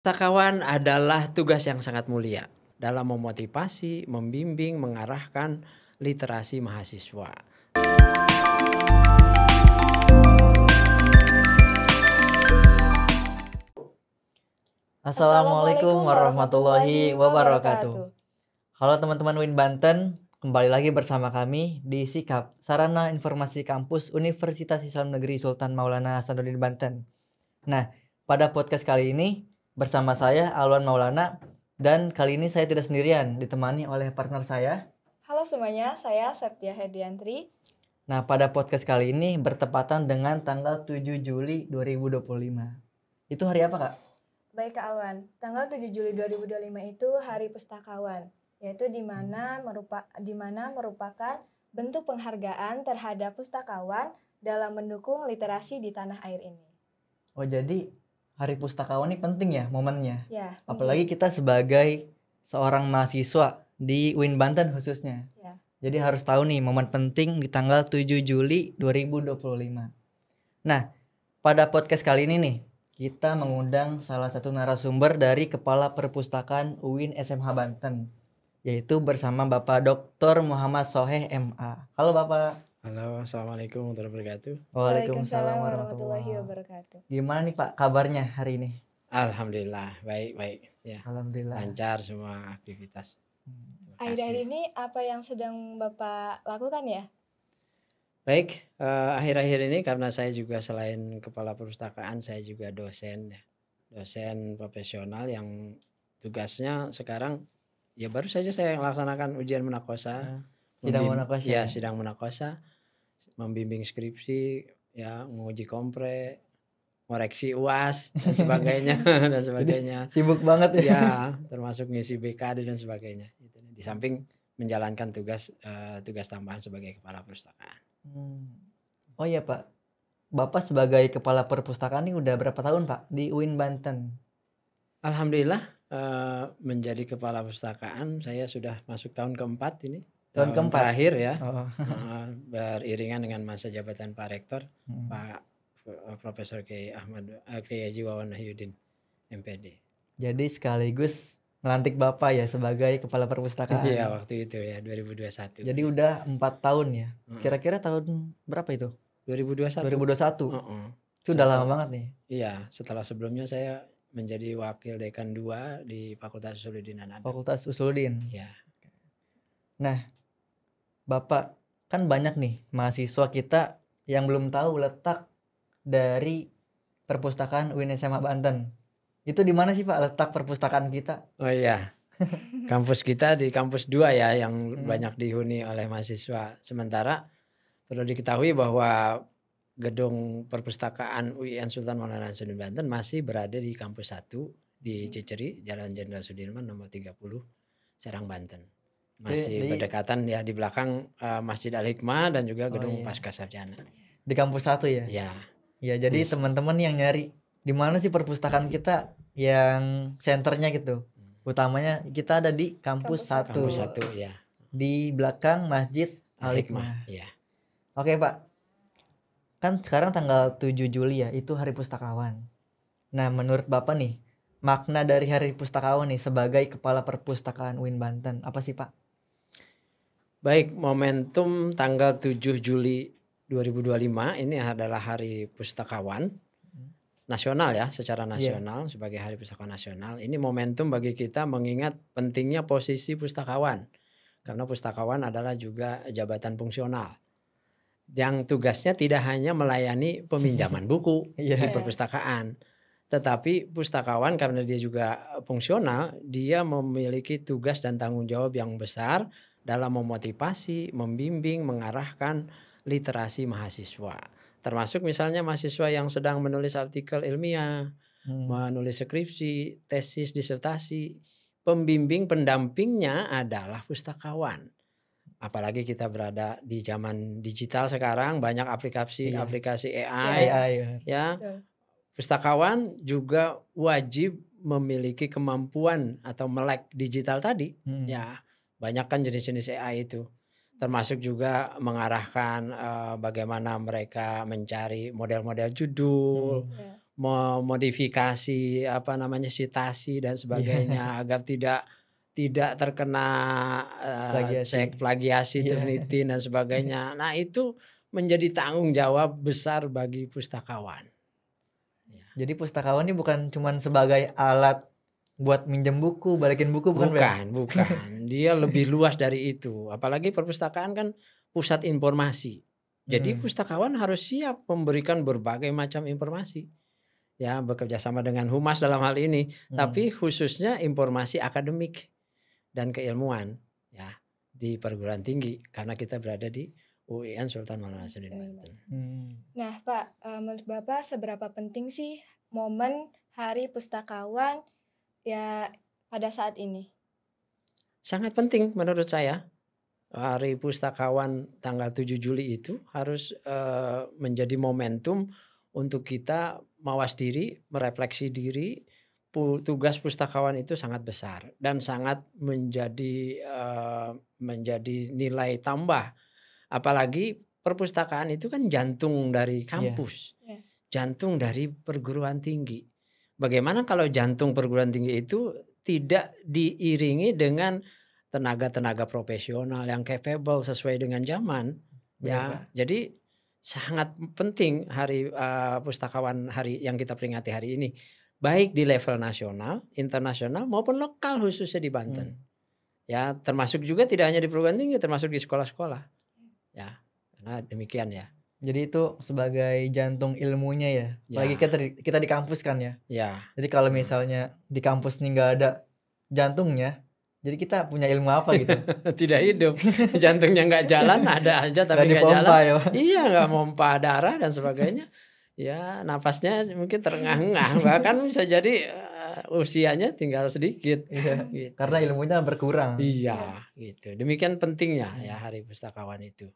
Pustakawan adalah tugas yang sangat mulia dalam memotivasi, membimbing, mengarahkan literasi mahasiswa. Assalamualaikum warahmatullahi wabarakatuh. Halo teman-teman Win Banten, kembali lagi bersama kami di Sikap, Sarana Informasi Kampus Universitas Islam Negeri Sultan Maulana Hasanuddin Banten. Nah, pada podcast kali ini bersama saya Alwan Maulana, dan kali ini saya tidak sendirian, ditemani oleh partner saya. Halo semuanya, saya Septia Hediantri. Nah, pada podcast kali ini bertepatan dengan tanggal 7 Juli 2025. Itu hari apa, Kak? Baik Kak Alwan, tanggal 7 Juli 2025 itu Hari Pustakawan, yaitu di mana merupakan bentuk penghargaan terhadap pustakawan dalam mendukung literasi di tanah air ini. Oh, jadi Hari Pustakawan ini penting ya momennya. Ya, Apalagi kita sebagai seorang mahasiswa di UIN Banten khususnya. Ya. Jadi harus tahu nih momen penting di tanggal 7 Juli 2025. Nah, pada podcast kali ini nih, kita mengundang salah satu narasumber dari Kepala Perpustakaan UIN SMH Banten, yaitu bersama Bapak Dr. Muhammad Soheh MA. Halo Bapak. Halo, assalamualaikum warahmatullahi wabarakatuh. Waalaikumsalam warahmatullahi wabarakatuh. Gimana nih Pak kabarnya hari ini? Alhamdulillah, baik ya. Alhamdulillah. Lancar semua aktivitas. Akhir-akhir ini apa yang sedang Bapak lakukan ya? Baik, akhir-akhir ini karena saya juga selain kepala perpustakaan, saya juga dosen ya. Dosen profesional yang tugasnya sekarang ya baru saja saya laksanakan ujian munakosa. Sidang munakosa. Ya, sidang munakosa, membimbing skripsi, ya, menguji kompre, koreksi UAS dan sebagainya dan sebagainya. Jadi, sibuk banget ya. Ya, termasuk ngisi BKD dan sebagainya. Di samping menjalankan tugas tambahan sebagai kepala perpustakaan. Oh iya Pak, Bapak sebagai kepala perpustakaan ini udah berapa tahun Pak di UIN Banten? Alhamdulillah menjadi kepala perpustakaan saya sudah masuk tahun keempat ini. Tahun keempat terakhir ya. Oh. Beriringan dengan masa jabatan Pak Rektor, Pak Profesor Kiai Haji Wawan Nahyuddin MPD. Jadi sekaligus melantik Bapak ya sebagai kepala perpustakaan. Iya, waktu itu ya 2021. Jadi udah 4 tahun ya. Kira-kira tahun berapa itu? 2021. Itu udah lama banget nih. Iya, setelah sebelumnya saya menjadi wakil dekan 2 di Fakultas Usuluddin dan Adab. Fakultas Usuluddin. Iya. Nah, Bapak kan banyak nih mahasiswa kita yang belum tahu letak dari perpustakaan UIN SMH Banten. Itu di mana sih Pak letak perpustakaan kita? Oh iya. Kampus kita di kampus 2 ya yang banyak dihuni oleh mahasiswa. Sementara perlu diketahui bahwa gedung perpustakaan UIN Sultan Maulana Hasanuddin Banten masih berada di kampus 1 di Ciceri, Jalan Jenderal Sudirman nomor 30, Serang, Banten. Masih berdekatan ya di belakang Masjid Al-Hikmah dan juga gedung Pascasarjana. Di kampus 1 ya? Ya. Ya, jadi teman-teman yang nyari di mana sih perpustakaan kita yang senternya gitu. Utamanya kita ada di kampus 1. Kampus 1 ya. Di belakang Masjid Al-Hikmah. Ya. Oke, Pak. Kan sekarang tanggal 7 Juli ya, itu Hari Pustakawan. Nah, menurut Bapak nih, makna dari Hari Pustakawan nih sebagai kepala perpustakaan UIN Banten, apa sih, Pak? Baik, momentum tanggal 7 Juli 2025 ini adalah Hari Pustakawan nasional ya, secara nasional sebagai Hari Pustakawan Nasional. Ini momentum bagi kita mengingat pentingnya posisi pustakawan. Karena pustakawan adalah juga jabatan fungsional yang tugasnya tidak hanya melayani peminjaman buku di perpustakaan, tetapi pustakawan karena dia juga fungsional, dia memiliki tugas dan tanggung jawab yang besar dalam memotivasi, membimbing, mengarahkan literasi mahasiswa. Termasuk misalnya mahasiswa yang sedang menulis artikel ilmiah, menulis skripsi, tesis, disertasi, pembimbing pendampingnya adalah pustakawan. Apalagi kita berada di zaman digital sekarang, banyak aplikasi AI ya. Pustakawan juga wajib memiliki kemampuan atau melek digital tadi. Ya, banyak kan jenis-jenis AI itu. Termasuk juga mengarahkan bagaimana mereka mencari model-model judul, memodifikasi citasi dan sebagainya agar tidak terkena Plagiasi. plagiasi Iya. Turnitin dan sebagainya. Nah, itu menjadi tanggung jawab besar bagi pustakawan. Jadi pustakawan ini bukan cuman sebagai alat buat minjem buku, balikin buku, bukan, Pak? Bukan. Dia lebih luas dari itu. Apalagi perpustakaan kan pusat informasi. Jadi pustakawan harus siap memberikan berbagai macam informasi. Ya, bekerja sama dengan Humas dalam hal ini, tapi khususnya informasi akademik dan keilmuan ya di perguruan tinggi karena kita berada di UIN Sultan Maulana Hasanuddin Banten. Nah, Pak, menurut Bapak seberapa penting sih momen Hari Pustakawan ya pada saat ini? Sangat penting menurut saya. Hari Pustakawan tanggal 7 Juli itu harus menjadi momentum untuk kita mawas diri, merefleksi diri. Tugas pustakawan itu sangat besar dan sangat menjadi nilai tambah. Apalagi perpustakaan itu kan jantung dari kampus, jantung dari perguruan tinggi. Bagaimana kalau jantung perguruan tinggi itu tidak diiringi dengan tenaga-tenaga profesional yang capable sesuai dengan zaman, ya. Jadi sangat penting hari pustakawan hari yang kita peringati hari ini, baik di level nasional, internasional maupun lokal khususnya di Banten. Ya, termasuk juga tidak hanya di perguruan tinggi, termasuk di sekolah-sekolah. Ya, karena demikian ya. Jadi itu sebagai jantung ilmunya ya. Apalagi kita di kampus kan ya. Ya. Jadi kalau misalnya di kampus nih nggak ada jantungnya, jadi kita punya ilmu apa gitu? Tidak hidup. Jantungnya nggak jalan, ada aja tapi nggak jalan. Ya. Iya, nggak pompa darah dan sebagainya. Ya, napasnya mungkin terengah-engah, bahkan bisa jadi usianya tinggal sedikit. Gitu. Karena ilmunya berkurang. Iya, gitu. Demikian pentingnya ya Hari Pustakawan itu.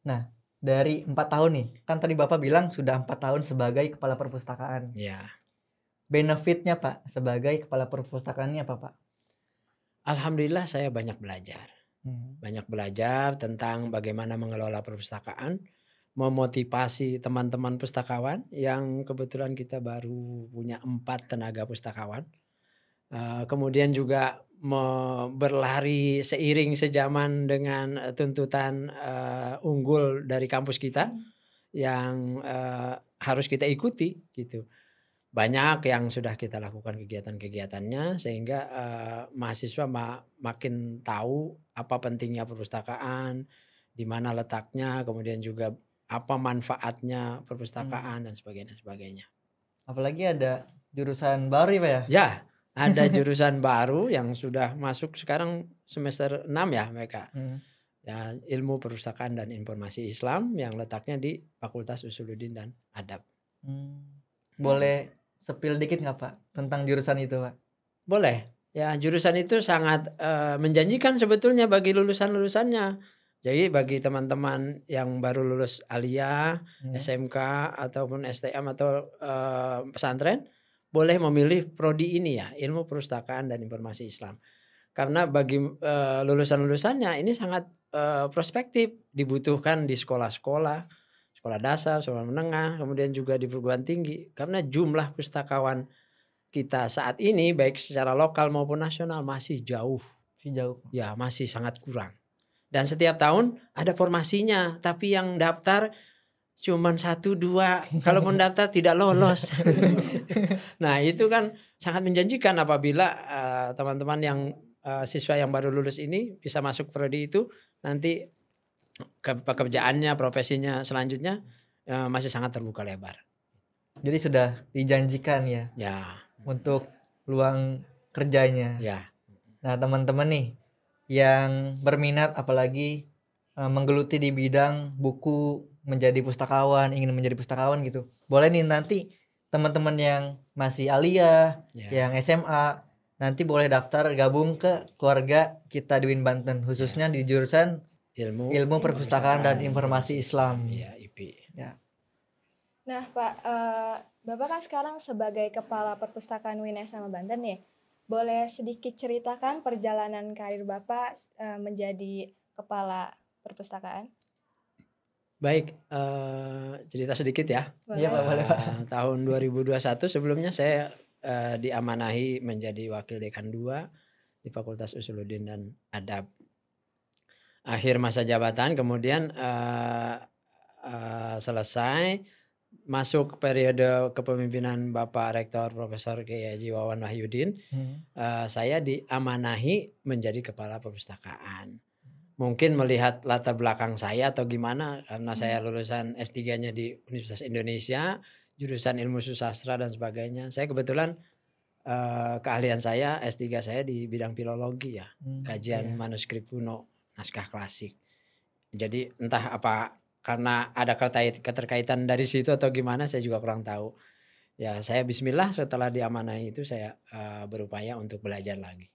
Nah, dari 4 tahun nih, kan tadi Bapak bilang sudah 4 tahun sebagai kepala perpustakaan. Ya. Benefitnya Pak sebagai kepala perpustakaan ini apa Pak? Alhamdulillah saya banyak belajar. Banyak belajar tentang bagaimana mengelola perpustakaan, memotivasi teman-teman pustakawan yang kebetulan kita baru punya 4 tenaga pustakawan. Kemudian juga berlari seiring sejaman dengan tuntutan unggul dari kampus kita yang harus kita ikuti gitu. Banyak yang sudah kita lakukan kegiatan-kegiatannya sehingga mahasiswa makin tahu apa pentingnya perpustakaan, di mana letaknya, kemudian juga apa manfaatnya perpustakaan dan sebagainya. Apalagi ada jurusan baru ya Pak ya? Ya, ada jurusan baru yang sudah masuk sekarang semester 6 ya mereka. Ya, ilmu perpustakaan dan informasi Islam yang letaknya di Fakultas Usuluddin dan Adab. Boleh spill dikit nggak Pak tentang jurusan itu Pak? Boleh. Ya, jurusan itu sangat menjanjikan sebetulnya bagi lulusan-lulusannya. Jadi bagi teman-teman yang baru lulus aliyah, SMK ataupun STM atau pesantren, boleh memilih prodi ini ya, ilmu perpustakaan dan informasi Islam. Karena bagi lulusan-lulusannya ini sangat prospektif, dibutuhkan di sekolah-sekolah, sekolah dasar, sekolah menengah, kemudian juga di perguruan tinggi. Karena jumlah pustakawan kita saat ini baik secara lokal maupun nasional masih jauh. Ya, masih sangat kurang. Dan setiap tahun ada formasinya, tapi yang daftar cuman 1-2, kalaupun daftar tidak lolos. Nah, itu kan sangat menjanjikan apabila teman-teman yang siswa yang baru lulus ini bisa masuk prodi itu, nanti pekerjaannya, profesinya selanjutnya masih sangat terbuka lebar. Jadi sudah dijanjikan ya. Untuk peluang kerjanya. Nah, teman-teman nih yang berminat apalagi menggeluti di bidang buku, menjadi pustakawan, ingin menjadi pustakawan gitu. Boleh nih nanti teman-teman yang masih aliyah, yang SMA, nanti boleh daftar gabung ke keluarga kita di UIN Banten, khususnya di jurusan ilmu perpustakaan dan informasi Islam. Ya, IP. Ya. Nah, Pak, Bapak kan sekarang sebagai kepala perpustakaan UIN SMA Banten nih. Boleh sedikit ceritakan perjalanan karir Bapak menjadi kepala perpustakaan? Baik, cerita sedikit ya. Iya Pak, boleh Pak. Tahun 2021 sebelumnya saya diamanahi menjadi wakil dekan 2 di Fakultas Usuluddin dan Adab. Akhir masa jabatan kemudian selesai, masuk periode kepemimpinan Bapak Rektor Profesor Kiai Haji Wawan Wahyudin, saya diamanahi menjadi kepala perpustakaan. Mungkin melihat latar belakang saya atau gimana, karena saya lulusan S3-nya di Universitas Indonesia, jurusan ilmu susastra dan sebagainya. Saya kebetulan keahlian saya S3 saya di bidang filologi ya, kajian manuskrip kuno, naskah klasik. Jadi entah apa karena ada keterkaitan dari situ atau gimana saya juga kurang tahu. Ya saya bismillah setelah diamanahi itu saya berupaya untuk belajar lagi.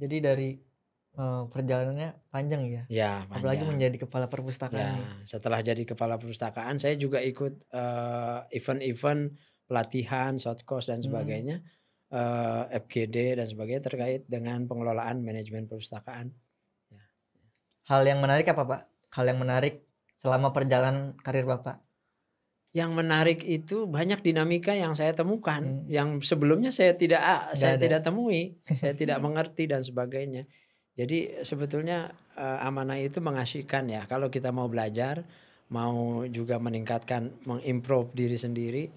Jadi dari perjalanannya panjang ya. Ya, Apalagi panjang. menjadi kepala perpustakaan Ya, nih. setelah jadi kepala perpustakaan saya juga ikut event-event pelatihan, short course dan sebagainya, FGD dan sebagainya terkait dengan pengelolaan manajemen perpustakaan. Hal yang menarik apa Pak? Hal yang menarik selama perjalanan karir Bapak? Yang menarik itu banyak dinamika yang saya temukan, yang sebelumnya saya tidak temui, saya tidak mengerti dan sebagainya. Jadi sebetulnya amanah itu mengasihkan ya. Kalau kita mau belajar, mau juga meningkatkan, mengimprove diri sendiri,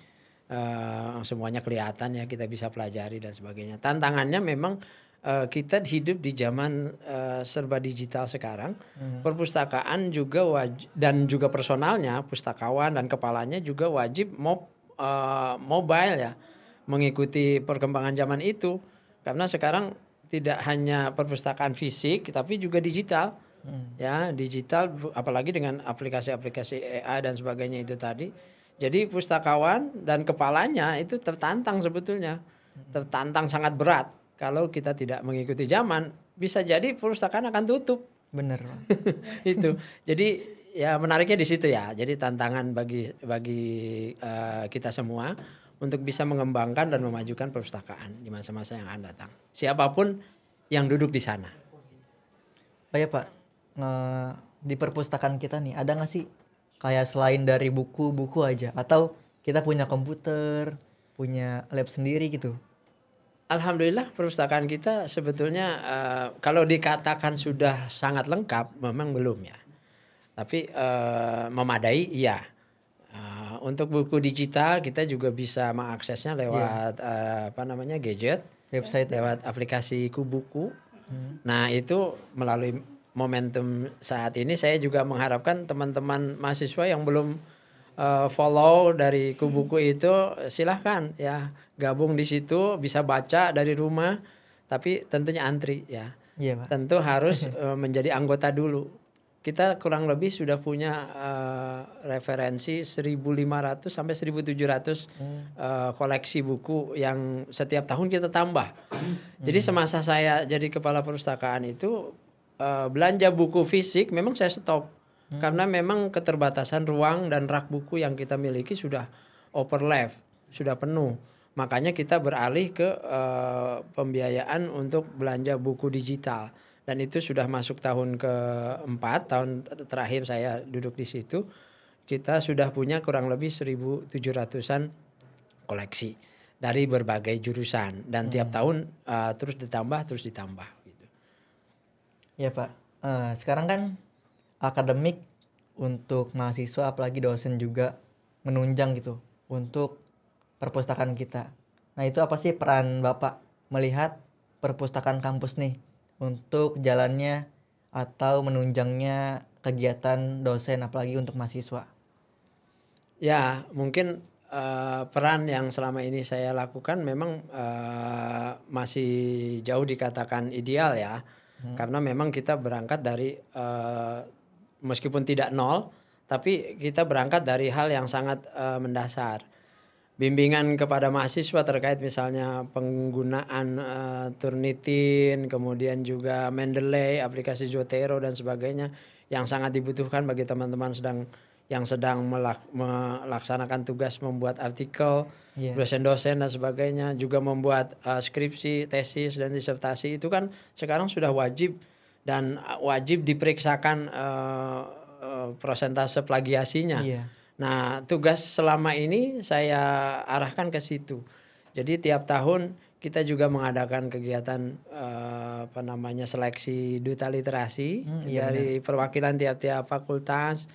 semuanya kelihatan ya, kita bisa pelajari dan sebagainya. Tantangannya memang kita hidup di zaman serba digital sekarang. Perpustakaan juga dan juga personalnya, pustakawan dan kepalanya juga wajib mobile ya, mengikuti perkembangan zaman itu. Karena sekarang tidak hanya perpustakaan fisik tapi juga digital. Ya, digital apalagi dengan aplikasi-aplikasi AI dan sebagainya itu tadi. Jadi pustakawan dan kepalanya itu tertantang sebetulnya. Tertantang sangat berat. Kalau kita tidak mengikuti zaman, bisa jadi perpustakaan akan tutup. Bener. Itu. Jadi ya menariknya di situ ya. Jadi tantangan bagi kita semua untuk bisa mengembangkan dan memajukan perpustakaan di masa-masa yang akan datang. Siapapun yang duduk di sana. Oh ya Pak, di perpustakaan kita nih ada nggak sih kayak selain dari buku-buku aja, atau kita punya komputer, punya lab sendiri gitu? Alhamdulillah perpustakaan kita sebetulnya kalau dikatakan sudah sangat lengkap memang belum ya. Tapi memadai iya. Untuk buku digital kita juga bisa mengaksesnya lewat gadget, Website, lewat aplikasi Kubuku. Nah, itu melalui momentum saat ini saya juga mengharapkan teman-teman mahasiswa yang belum follow dari Kubuku itu silahkan ya gabung di situ, bisa baca dari rumah, tapi tentunya antri ya. Iya Pak. Tentu harus menjadi anggota dulu. Kita kurang lebih sudah punya referensi 1.500 sampai 1.700 koleksi buku yang setiap tahun kita tambah. Jadi semasa saya jadi kepala perpustakaan itu belanja buku fisik memang saya stop. Karena memang keterbatasan ruang dan rak buku yang kita miliki sudah overlap, sudah penuh. Makanya kita beralih ke pembiayaan untuk belanja buku digital. Dan itu sudah masuk tahun ke-4, tahun terakhir saya duduk di situ. Kita sudah punya kurang lebih 1.700-an koleksi dari berbagai jurusan. Dan tiap tahun terus ditambah gitu. Ya Pak, sekarang kan akademik untuk mahasiswa apalagi dosen juga menunjang gitu untuk perpustakaan kita. Nah itu apa sih peran Bapak melihat perpustakaan kampus nih untuk jalannya atau menunjangnya kegiatan dosen apalagi untuk mahasiswa? Ya mungkin peran yang selama ini saya lakukan memang masih jauh dikatakan ideal ya. Karena memang kita berangkat dari meskipun tidak nol, tapi kita berangkat dari hal yang sangat mendasar. Bimbingan kepada mahasiswa terkait misalnya penggunaan Turnitin, kemudian juga Mendeley, aplikasi Zotero dan sebagainya yang sangat dibutuhkan bagi teman-teman yang sedang melaksanakan tugas membuat artikel, dosen-dosen dan sebagainya, juga membuat skripsi, tesis dan disertasi itu kan sekarang sudah wajib dan wajib diperiksakan persentase plagiasinya. Iya. Nah, tugas selama ini saya arahkan ke situ. Jadi tiap tahun kita juga mengadakan kegiatan seleksi duta literasi dari perwakilan tiap-tiap fakultas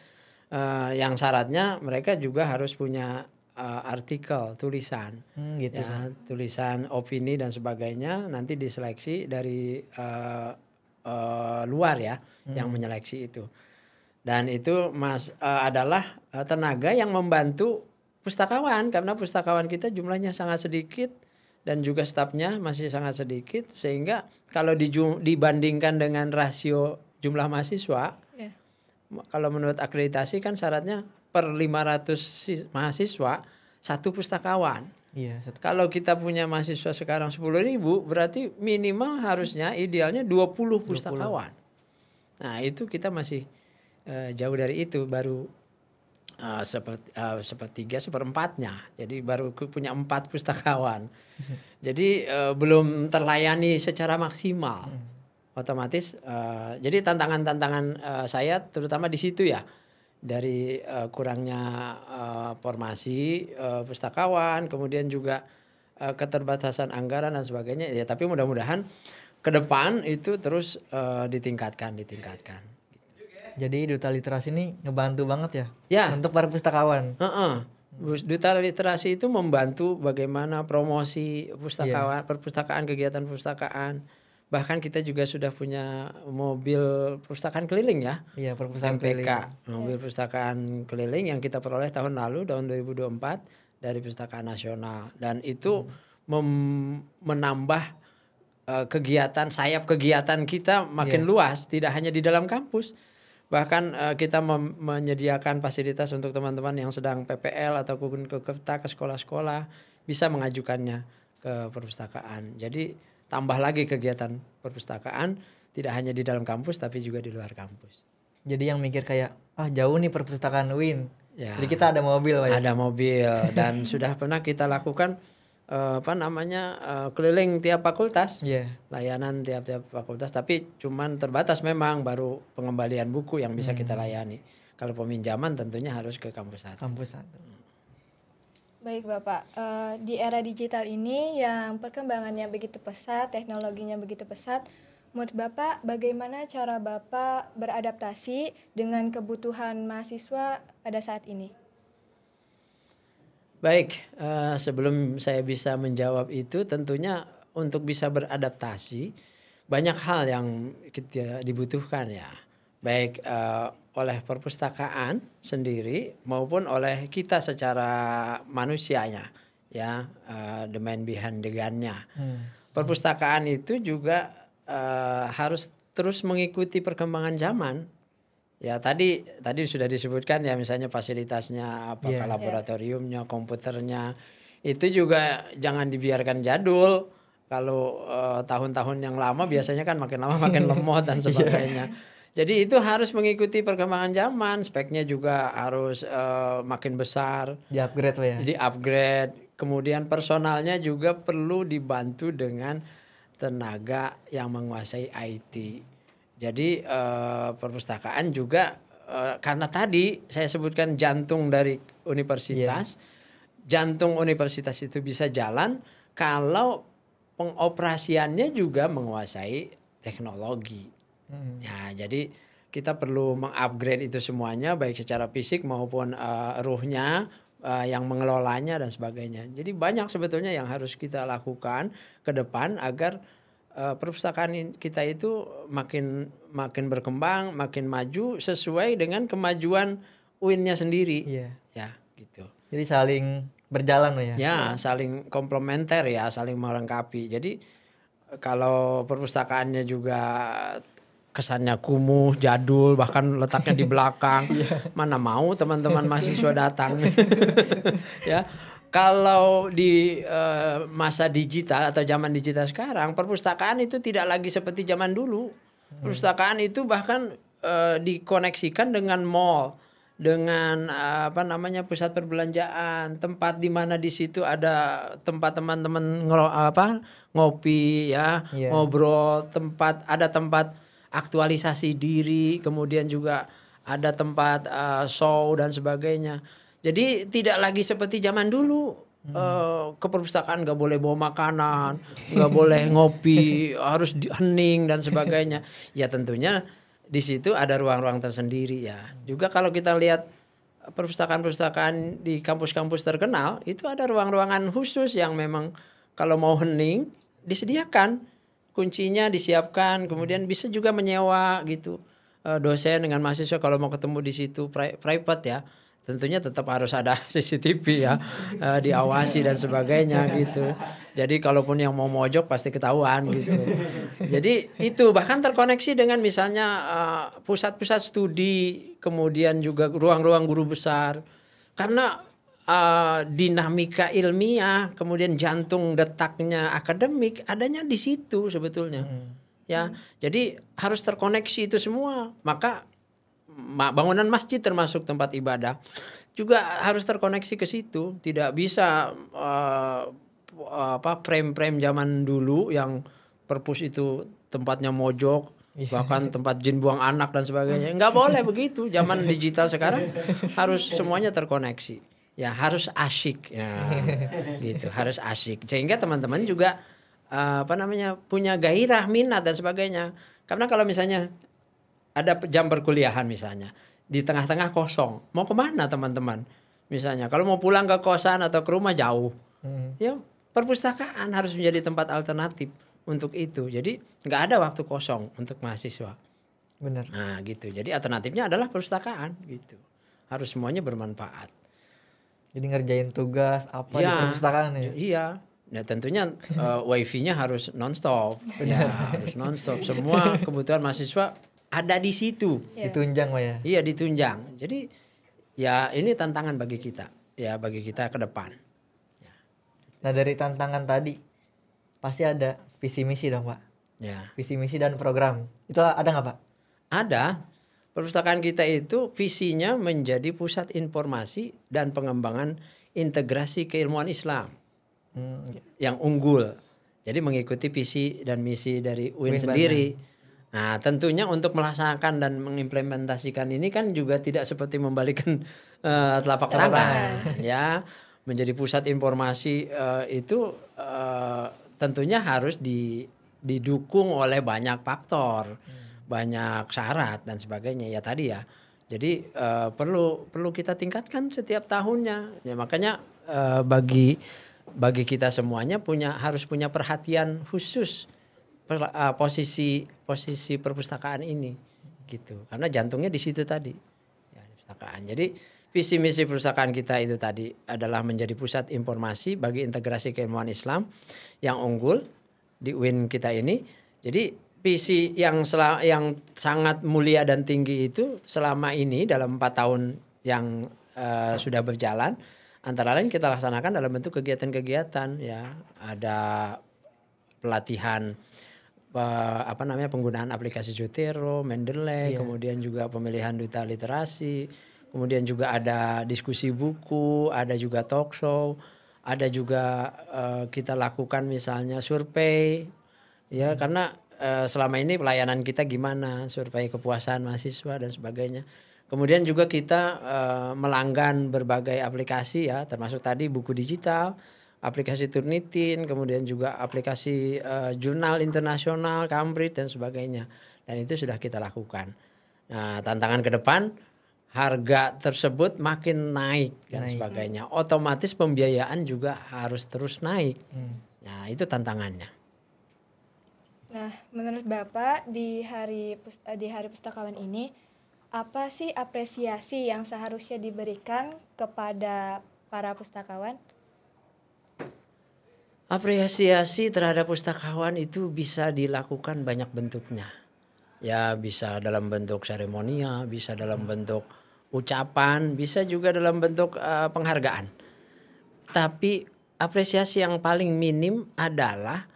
yang syaratnya mereka juga harus punya artikel, tulisan, Gitu. ya, tulisan opini dan sebagainya. Nanti diseleksi dari luar ya, yang menyeleksi itu. Dan itu adalah tenaga yang membantu pustakawan, karena pustakawan kita jumlahnya sangat sedikit dan juga stafnya masih sangat sedikit, sehingga kalau dibandingkan dengan rasio jumlah mahasiswa, kalau menurut akreditasi kan syaratnya per 500 mahasiswa satu pustakawan. Iya. Kalau kita punya mahasiswa sekarang 10.000, berarti minimal harusnya idealnya 20 pustakawan. Nah itu kita masih jauh dari itu, baru sepertiga, seperempatnya. Jadi baru punya 4 pustakawan. Jadi belum terlayani secara maksimal. Otomatis jadi tantangan-tantangan saya terutama di situ ya. Dari kurangnya formasi pustakawan, kemudian juga keterbatasan anggaran dan sebagainya. Ya tapi mudah-mudahan ke depan itu terus ditingkatkan. Jadi duta literasi ini ngebantu banget ya untuk para pustakawan. Duta literasi itu membantu bagaimana promosi perpustakaan, kegiatan perpustakaan. Bahkan kita juga sudah punya mobil perpustakaan keliling ya. Iya, perpustakaan MPK, keliling. mobil perpustakaan keliling yang kita peroleh tahun lalu, tahun 2024 dari Perpustakaan Nasional. Dan itu menambah sayap kegiatan kita makin luas, tidak hanya di dalam kampus. Bahkan kita menyediakan fasilitas untuk teman-teman yang sedang PPL atau ke sekolah-sekolah bisa mengajukannya ke perpustakaan. Jadi tambah lagi kegiatan perpustakaan tidak hanya di dalam kampus tapi juga di luar kampus. Jadi yang mikir kayak jauh nih perpustakaan UIN. Ya, jadi kita ada mobil, Pak. Ada mobil dan sudah pernah kita lakukan keliling tiap fakultas. Layanan tiap-tiap fakultas, tapi cuman terbatas memang, baru pengembalian buku yang bisa kita layani. Kalau peminjaman tentunya harus ke kampus satu. Baik Bapak, di era digital ini yang perkembangannya begitu pesat, teknologinya begitu pesat, menurut Bapak bagaimana cara Bapak beradaptasi dengan kebutuhan mahasiswa pada saat ini? Baik, sebelum saya bisa menjawab itu, tentunya untuk bisa beradaptasi banyak hal yang kita dibutuhkan ya, baik oleh perpustakaan sendiri maupun oleh kita secara manusianya ya, the man behind the gun-nya. Perpustakaan itu juga harus terus mengikuti perkembangan zaman. Ya tadi sudah disebutkan ya, misalnya fasilitasnya, apakah laboratoriumnya, komputernya, itu juga jangan dibiarkan jadul. Kalau tahun-tahun yang lama biasanya kan makin lama makin lemot dan sebagainya. Jadi itu harus mengikuti perkembangan zaman, speknya juga harus makin besar. Di-upgrade. Kemudian personalnya juga perlu dibantu dengan tenaga yang menguasai IT. Jadi perpustakaan juga karena tadi saya sebutkan jantung dari universitas, jantung universitas itu bisa jalan kalau pengoperasiannya juga menguasai teknologi. Ya, jadi kita perlu mengupgrade itu semuanya, baik secara fisik maupun ruhnya, yang mengelolanya dan sebagainya. Jadi banyak sebetulnya yang harus kita lakukan ke depan agar perpustakaan kita itu makin berkembang, makin maju sesuai dengan kemajuan UIN-nya sendiri. Ya, gitu. Jadi saling berjalan ya. Ya, saling komplementer ya, saling melengkapi. Jadi kalau perpustakaannya juga kesannya kumuh, jadul, bahkan letaknya di belakang, mana mau teman-teman mahasiswa datang. Ya. Kalau di masa digital atau zaman digital sekarang, perpustakaan itu tidak lagi seperti zaman dulu. Perpustakaan itu bahkan dikoneksikan dengan mall, dengan pusat perbelanjaan, tempat di mana di situ ada tempat teman-teman ngopi ya, ngobrol, ada tempat aktualisasi diri, kemudian juga ada tempat show dan sebagainya. Jadi tidak lagi seperti zaman dulu. Ke perpustakaan nggak boleh bawa makanan, nggak boleh ngopi, harus hening dan sebagainya. Ya tentunya di situ ada ruang-ruang tersendiri ya. Juga kalau kita lihat perpustakaan-perpustakaan di kampus-kampus terkenal itu ada ruang-ruangan khusus yang memang kalau mau hening disediakan, kuncinya disiapkan, kemudian bisa juga menyewa gitu. Dosen dengan mahasiswa kalau mau ketemu di situ private ya. Tentunya tetap harus ada CCTV ya, diawasi dan sebagainya gitu. Jadi kalaupun yang mau mojok pasti ketahuan gitu. Jadi itu bahkan terkoneksi dengan misalnya pusat-pusat studi, kemudian juga ruang-ruang guru besar. Karena dinamika ilmiah, kemudian jantung detaknya akademik adanya di situ sebetulnya. Ya, jadi harus terkoneksi itu semua. Maka bangunan masjid termasuk tempat ibadah juga harus terkoneksi ke situ. Tidak bisa frame-frame zaman dulu yang perpus itu tempatnya mojok, bahkan tempat jin buang anak dan sebagainya. Nggak boleh begitu. Zaman digital sekarang harus semuanya terkoneksi. Ya harus asyik ya, gitu. Harus asyik sehingga teman-teman juga punya gairah, minat dan sebagainya. Karena kalau misalnya ada jam perkuliahan misalnya di tengah-tengah kosong, mau kemana teman-teman? Misalnya kalau mau pulang ke kosan atau ke rumah jauh, ya perpustakaan harus menjadi tempat alternatif untuk itu. Jadi nggak ada waktu kosong untuk mahasiswa. Benar. Nah gitu. Jadi alternatifnya adalah perpustakaan gitu. Harus semuanya bermanfaat. Jadi ngerjain tugas apa di perpustakaan ya? Iya. Nah tentunya wifi-nya harus nonstop. Ya, harus nonstop. Semua kebutuhan mahasiswa ada di situ. Ditunjang Pak ya? Iya ditunjang. Jadi ya ini tantangan bagi kita. Ya bagi kita ke depan. Ya. Nah dari tantangan tadi pasti ada visi misi dong Pak. Ya. Visi misi dan program. Itu ada nggak Pak? Ada. Perpustakaan kita itu visinya menjadi pusat informasi dan pengembangan integrasi keilmuan Islam yang unggul. Jadi mengikuti visi dan misi dari UIN sendiri. Nah tentunya untuk melaksanakan dan mengimplementasikan ini kan juga tidak seperti membalikan telapak tangan. Ya, menjadi pusat informasi itu tentunya harus didukung oleh banyak faktor, banyak syarat dan sebagainya ya tadi ya. Jadi perlu kita tingkatkan setiap tahunnya. Ya makanya bagi kita semuanya harus punya perhatian khusus posisi perpustakaan ini gitu. Karena jantungnya di situ tadi. Ya, perpustakaan. Jadi visi misi perpustakaan kita itu tadi adalah menjadi pusat informasi bagi integrasi keilmuan Islam yang unggul di UIN kita ini. Jadi visi yang sangat mulia dan tinggi itu selama ini dalam 4 tahun yang sudah berjalan antara lain kita laksanakan dalam bentuk kegiatan-kegiatan ya. Ada pelatihan penggunaan aplikasi Zotero, Mendeley, kemudian juga pemilihan duta literasi, kemudian juga ada diskusi buku, ada juga talk show, ada juga kita lakukan misalnya survei ya karena selama ini pelayanan kita gimana, survei kepuasan mahasiswa dan sebagainya. Kemudian juga kita melanggan berbagai aplikasi ya, termasuk tadi buku digital, aplikasi Turnitin, kemudian juga aplikasi jurnal internasional, Cambridge dan sebagainya. Dan itu sudah kita lakukan. Nah, tantangan ke depan harga tersebut makin naik dan sebagainya. Otomatis pembiayaan juga harus terus naik. Nah, itu tantangannya. Nah, menurut Bapak di hari pustakawan ini apa sih apresiasi yang seharusnya diberikan kepada para pustakawan? Apresiasi terhadap pustakawan itu bisa dilakukan banyak bentuknya. Ya bisa dalam bentuk seremonial, bisa dalam bentuk ucapan, bisa juga dalam bentuk penghargaan. Tapi apresiasi yang paling minim adalah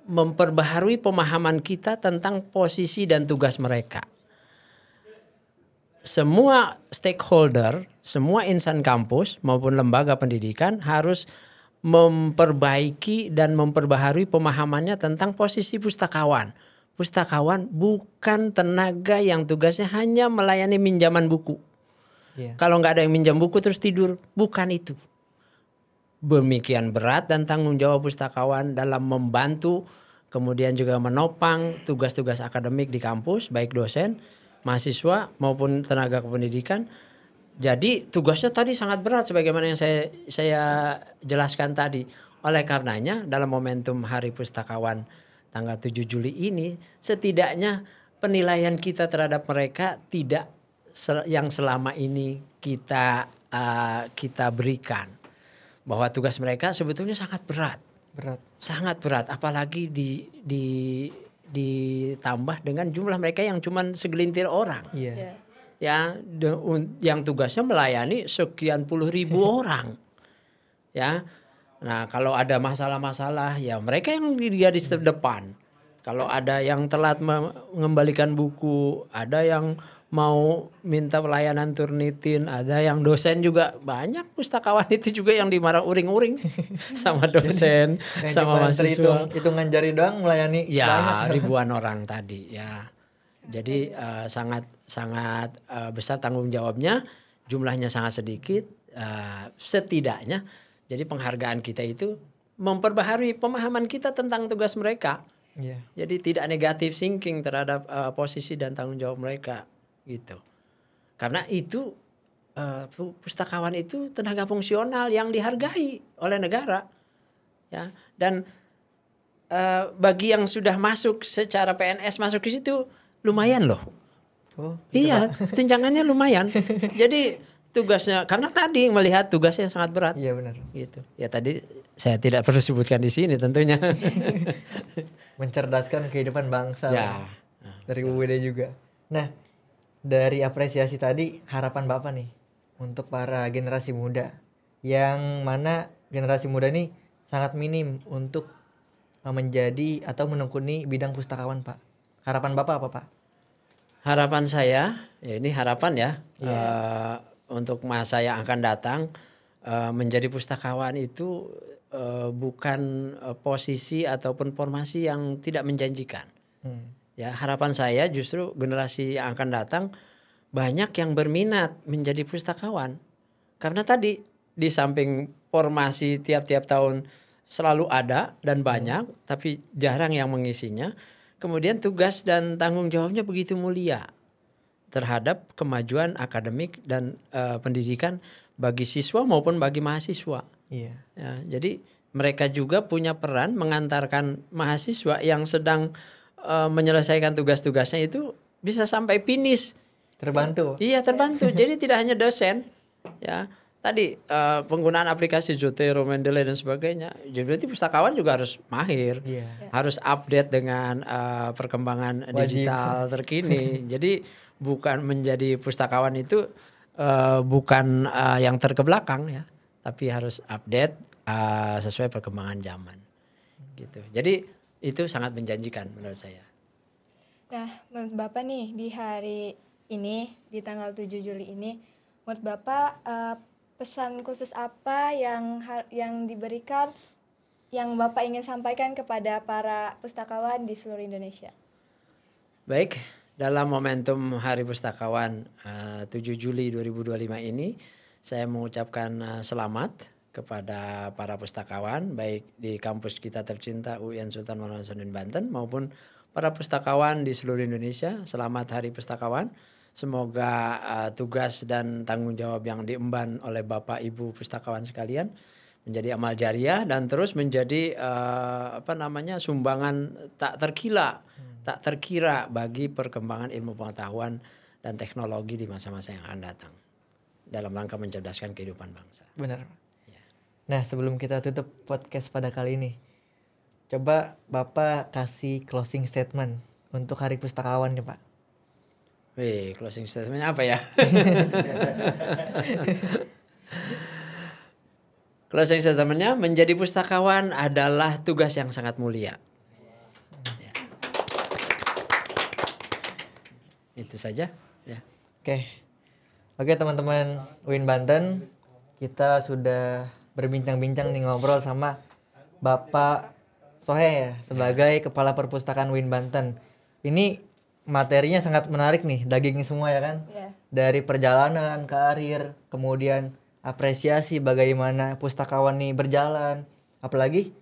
memperbaharui pemahaman kita tentang posisi dan tugas mereka. Semua stakeholder, semua insan kampus maupun lembaga pendidikan harus memperbaiki dan memperbaharui pemahamannya tentang posisi pustakawan, pustakawan bukan tenaga yang tugasnya hanya melayani minjaman buku. Iya. Kalau nggak ada yang minjam buku terus tidur, bukan itu. Demikian berat dan tanggung jawab pustakawan dalam membantu, kemudian juga menopang tugas-tugas akademik di kampus, baik dosen, mahasiswa maupun tenaga kependidikan. Jadi tugasnya tadi sangat berat sebagaimana yang saya jelaskan tadi. Oleh karenanya dalam momentum Hari Pustakawan tanggal 7 Juli ini, setidaknya penilaian kita terhadap mereka tidak yang selama ini kita berikan. Bahwa tugas mereka sebetulnya sangat berat. Sangat berat, apalagi ditambah dengan jumlah mereka yang cuma segelintir orang. Iya. Ya, yang tugasnya melayani sekian puluh ribu orang. Ya. Nah, kalau ada masalah-masalah ya mereka yang di garis terdepan. Kalau ada yang telat mengembalikan buku, ada yang mau minta pelayanan turnitin, ada yang dosen juga, banyak pustakawan itu juga yang dimarah uring-uring sama dosen, sama mahasiswa. Hitungan jari doang melayani ya banyak. Ribuan orang tadi ya. Jadi sangat besar tanggung jawabnya, jumlahnya sangat sedikit. Setidaknya jadi penghargaan kita itu memperbaharui pemahaman kita tentang tugas mereka. Iya. Jadi tidak negatif thinking terhadap posisi dan tanggung jawab mereka gitu. Karena itu pustakawan itu tenaga fungsional yang dihargai oleh negara. Ya, dan bagi yang sudah masuk secara PNS masuk ke situ lumayan loh. Oh, iya, tunjangannya lumayan. Jadi tugasnya, karena tadi melihat tugasnya sangat berat. Iya benar. Gitu. Ya tadi saya tidak perlu sebutkan di sini tentunya. Mencerdaskan kehidupan bangsa. Ya. Dari UWD juga. Nah, dari apresiasi tadi, harapan Bapak nih untuk para generasi muda, yang mana generasi muda nih sangat minim untuk menjadi atau menekuni bidang pustakawan, Pak. Harapan Bapak apa, Pak? Harapan saya, ya ini harapan ya, untuk masa yang akan datang, menjadi pustakawan itu bukan posisi ataupun formasi yang tidak menjanjikan. Ya, harapan saya justru generasi yang akan datang banyak yang berminat menjadi pustakawan. Karena tadi di samping formasi tiap-tiap tahun selalu ada dan banyak, tapi jarang yang mengisinya. Kemudian tugas dan tanggung jawabnya begitu mulia terhadap kemajuan akademik dan pendidikan bagi siswa maupun bagi mahasiswa. Iya. Ya, jadi mereka juga punya peran mengantarkan mahasiswa yang sedang menyelesaikan tugas-tugasnya itu bisa sampai finish. Terbantu. Iya, terbantu. Jadi tidak hanya dosen, ya. Tadi penggunaan aplikasi Zotero, Mendeley dan sebagainya. Jadi berarti pustakawan juga harus mahir, harus update dengan perkembangan digital terkini. Jadi bukan menjadi pustakawan itu bukan yang terkebelakang ya, tapi harus update sesuai perkembangan zaman. Gitu. Jadi itu sangat menjanjikan menurut saya. Nah, menurut Bapak nih di hari ini, di tanggal 7 Juli ini, menurut Bapak pesan khusus apa yang diberikan, yang Bapak ingin sampaikan kepada para pustakawan di seluruh Indonesia? Baik, dalam momentum Hari Pustakawan 7 Juli 2025 ini, saya mengucapkan selamat kepada para pustakawan, baik di kampus kita tercinta UIN Sultan Maulana Hasanuddin Banten maupun para pustakawan di seluruh Indonesia. Selamat Hari Pustakawan. Semoga tugas dan tanggung jawab yang diemban oleh Bapak Ibu pustakawan sekalian menjadi amal jariah dan terus menjadi sumbangan tak terkira bagi perkembangan ilmu pengetahuan dan teknologi di masa-masa yang akan datang dalam rangka mencerdaskan kehidupan bangsa. Benar. Ya. Nah, sebelum kita tutup podcast pada kali ini, coba Bapak kasih closing statement untuk Hari Pustakawan ya, Pak. Wih, closing statementnya apa ya? Closing statementnya, menjadi pustakawan adalah tugas yang sangat mulia. Ya. Itu saja. Ya. Oke teman-teman UIN Banten, kita sudah berbincang-bincang nih ngobrol sama Bapak Sohe ya, sebagai Kepala Perpustakaan UIN Banten. Ini materinya sangat menarik nih, daging semua ya kan? Ya, Dari perjalanan, karir, kemudian apresiasi bagaimana pustakawan nih berjalan. Apalagi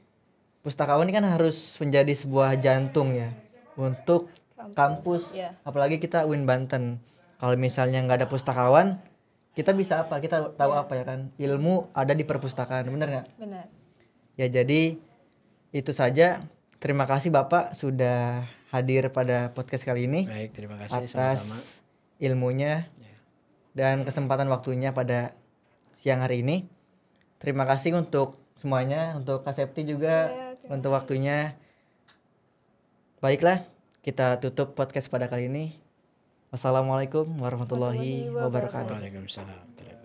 pustakawan ini kan harus menjadi sebuah jantung ya untuk kampus. ya, Apalagi kita UIN Banten. Kalau misalnya nggak ada pustakawan, kita bisa apa? Kita tahu Ya. apa ya kan? Ilmu ada di perpustakaan, bener nggak? benar. Ya jadi itu saja. Terima kasih Bapak sudah hadir pada podcast kali ini Baik, terima kasih atas sama-sama. ilmunya Ya. dan kesempatan waktunya pada siang hari ini. Terima kasih untuk semuanya, untuk Kak Septi juga Ya, terima untuk waktunya. Baiklah, kita tutup podcast pada kali ini. Wassalamualaikum warahmatullahi Warahmatullahi wabarakatuh. wabarakatuh. Waalaikumsalam.